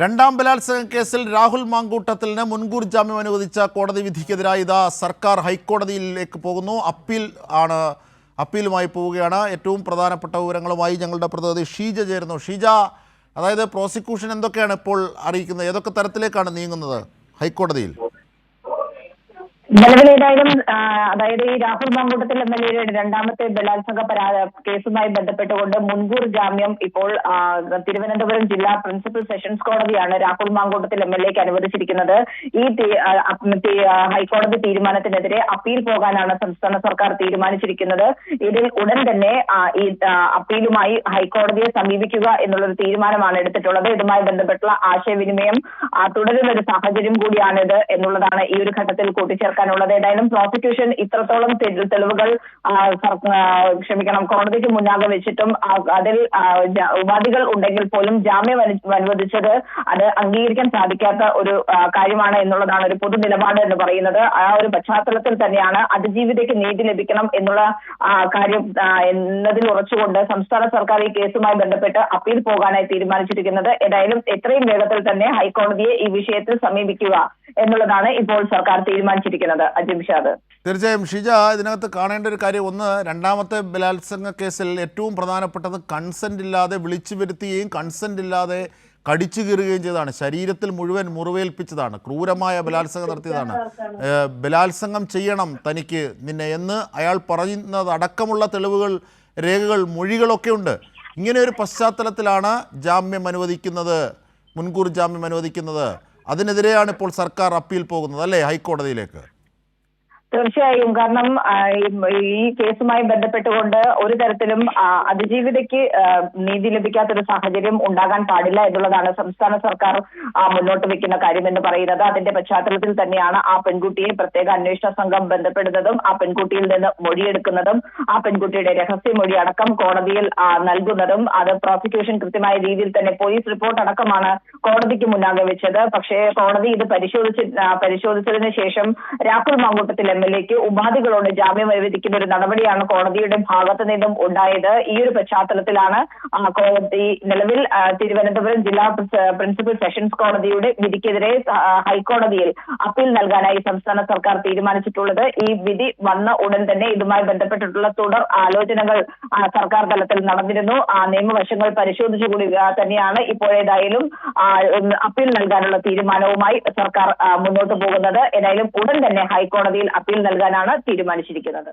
രണ്ടാം ബലാത്സംഗ കേസിൽ രാഹുൽ മാങ്കൂട്ടത്തിന് മുൻകൂർ ജാമ്യം അനുവദിച്ച കോടതി വിധിക്കെതിരായി ഇതാ സർക്കാർ ഹൈക്കോടതിയിലേക്ക് പോകുന്നു. അപ്പീലുമായി പോവുകയാണ്. ഏറ്റവും പ്രധാനപ്പെട്ട വിവരങ്ങളുമായി ഞങ്ങളുടെ പ്രതിനിധി ഷീജ ചേരുന്നു. ഷീജ, അതായത് പ്രോസിക്യൂഷൻ എന്തൊക്കെയാണ് ഇപ്പോൾ അറിയിക്കുന്നത്, ഏതൊക്കെ തരത്തിലേക്കാണ് നീങ്ങുന്നത് ഹൈക്കോടതിയിൽ? നിലവിലേതായാലും അതായത് ഈ രാഹുൽ മാങ്കൂട്ടത്തിൽ എംഎൽഎയുടെ രണ്ടാമത്തെ ബലാത്സംഗ കേസുമായി ബന്ധപ്പെട്ടുകൊണ്ട് മുൻകൂർ ജാമ്യം ഇപ്പോൾ തിരുവനന്തപുരം ജില്ലാ പ്രിൻസിപ്പൽ സെഷൻസ് കോടതിയാണ് രാഹുൽ മാങ്കൂട്ടത്തിൽ എംഎൽഎക്ക് അനുവദിച്ചിരിക്കുന്നത്. ഈ ഹൈക്കോടതി തീരുമാനത്തിനെതിരെ അപ്പീൽ പോകാനാണ് സംസ്ഥാന സർക്കാർ തീരുമാനിച്ചിരിക്കുന്നത്. ഇതിൽ ഉടൻ തന്നെ ഈ അപ്പീലുമായി ഹൈക്കോടതിയെ സമീപിക്കുക എന്നുള്ളൊരു തീരുമാനമാണ് എടുത്തിട്ടുള്ളത്. ഇതുമായി ബന്ധപ്പെട്ടുള്ള ആശയവിനിമയം തുടരുന്ന ഒരു സാഹചര്യം കൂടിയാണിത് എന്നുള്ളതാണ് ഈ ഒരു ഘട്ടത്തിൽ കൂട്ടിച്ചേർക്കുന്നത്. ഏതായാലും പ്രോസിക്യൂഷൻ ഇത്രത്തോളം തെളിവുകൾ കോടതിക്ക് മുന്നാകെ വെച്ചിട്ടും അതിൽ ഉപാധികൾ ഉണ്ടെങ്കിൽ പോലും ജാമ്യം അനുവദിച്ചത് അത് അംഗീകരിക്കാൻ സാധിക്കാത്ത ഒരു കാര്യമാണ് എന്നുള്ളതാണ് ഒരു പൊതു നിലപാട് എന്ന് പറയുന്നത്. ആ ഒരു പശ്ചാത്തലത്തിൽ തന്നെയാണ് അതിജീവിതയ്ക്ക് നീതി ലഭിക്കണം എന്നുള്ള കാര്യം എന്നതിൽ ഉറച്ചുകൊണ്ട് സംസ്ഥാന സർക്കാർ ഈ കേസുമായി ബന്ധപ്പെട്ട് അപ്പീൽ പോകാനായി തീരുമാനിച്ചിരിക്കുന്നത്. ഏതായാലും എത്രയും വേഗത്തിൽ തന്നെ ഹൈക്കോടതിയെ ഈ വിഷയത്തിൽ സമീപിക്കുക എന്നുള്ളതാണ് ഇപ്പോൾ സർക്കാർ തീരുമാനിച്ചിരിക്കുന്നത്. തീർച്ചയായും ഷീജ, ഇതിനകത്ത് കാണേണ്ട ഒരു കാര്യം, ഒന്ന്, രണ്ടാമത്തെ ബലാത്സംഗ കേസിൽ ഏറ്റവും പ്രധാനപ്പെട്ടത് കൺസെന്റ് ഇല്ലാതെ വിളിച്ചു വരുത്തുകയും കൺസെന്റ് ഇല്ലാതെ കടിച്ചു കീറുകയും ചെയ്തതാണ്. ശരീരത്തിൽ മുഴുവൻ മുറിവേൽപ്പിച്ചതാണ്, ക്രൂരമായ ബലാത്സംഗം നടത്തിയതാണ്. ബലാത്സംഗം ചെയ്യണം തനിക്ക് നിന്നെ എന്ന് അയാൾ പറയുന്നതടക്കമുള്ള തെളിവുകൾ, രേഖകൾ, മൊഴികളൊക്കെ ഉണ്ട്. ഇങ്ങനെ ഒരു പശ്ചാത്തലത്തിലാണ് ജാമ്യം അനുവദിക്കുന്നത്, മുൻകൂർ ജാമ്യം അനുവദിക്കുന്നത്. അതിനെതിരെയാണ് ഇപ്പോൾ സർക്കാർ അപ്പീൽ പോകുന്നത്, അല്ലേ, ഹൈക്കോടതിയിലേക്ക്? തീർച്ചയായും. കാരണം ഈ കേസുമായി ബന്ധപ്പെട്ടുകൊണ്ട് ഒരു തരത്തിലും അതിജീവിതയ്ക്ക് നീതി ലഭിക്കാത്തൊരു സാഹചര്യം ഉണ്ടാകാൻ പാടില്ല എന്നുള്ളതാണ് സംസ്ഥാന സർക്കാർ മുന്നോട്ട് വെക്കുന്ന കാര്യം എന്ന് പറയുന്നത്. അതിന്റെ പശ്ചാത്തലത്തിൽ തന്നെയാണ് ആ പെൺകുട്ടിയെ പ്രത്യേക അന്വേഷണ സംഘം ബന്ധപ്പെടുന്നതും ആ പെൺകുട്ടിയിൽ നിന്ന് മൊഴിയെടുക്കുന്നതും ആ പെൺകുട്ടിയുടെ രഹസ്യമൊഴി അടക്കം കോടതിയിൽ നൽകുന്നതും. അത് പ്രോസിക്യൂഷൻ കൃത്യമായ രീതിയിൽ തന്നെ പോലീസ് റിപ്പോർട്ട് അടക്കമാണ് കോടതിക്ക് മുന്നാകെ വെച്ചത്. പക്ഷേ കോടതി ഇത് പരിശോധിച്ചതിന് ശേഷം രാഹുൽ മാങ്കൂട്ടത്തിൽ എംഎൽഎക്ക് ഉപാധികളോട് ജാമ്യം അനുവദിക്കുന്ന ഒരു നടപടിയാണ് കോടതിയുടെ ഭാഗത്തു നിന്നും ഉണ്ടായത്. ഈ ഒരു പശ്ചാത്തലത്തിലാണ് കോടതി നിലവിൽ തിരുവനന്തപുരം ജില്ലാ പ്രിൻസിപ്പൽ സെഷൻസ് കോടതിയുടെ വിധിക്കെതിരെ ഹൈക്കോടതിയിൽ അപ്പീൽ നൽകാനായി സംസ്ഥാന സർക്കാർ തീരുമാനിച്ചിട്ടുള്ളത്. ഈ വിധി വന്ന ഉടൻ തന്നെ ഇതുമായി ബന്ധപ്പെട്ടിട്ടുള്ള തുടർ ആലോചനകൾ സർക്കാർ തലത്തിൽ നടന്നിരുന്നു. നിയമവശങ്ങൾ പരിശോധിച്ചുകൂടി തന്നെയാണ് ഇപ്പോഴേതായാലും അപ്പീൽ നൽകാനുള്ള തീരുമാനവുമായി സർക്കാർ മുന്നോട്ട് പോകുന്നത്. ഏതായാലും ഉടൻ തന്നെ ഹൈക്കോടതിയിൽ അപ്പീൽ നൽകാനാണ് തീരുമാനിച്ചിരിക്കുന്നത്.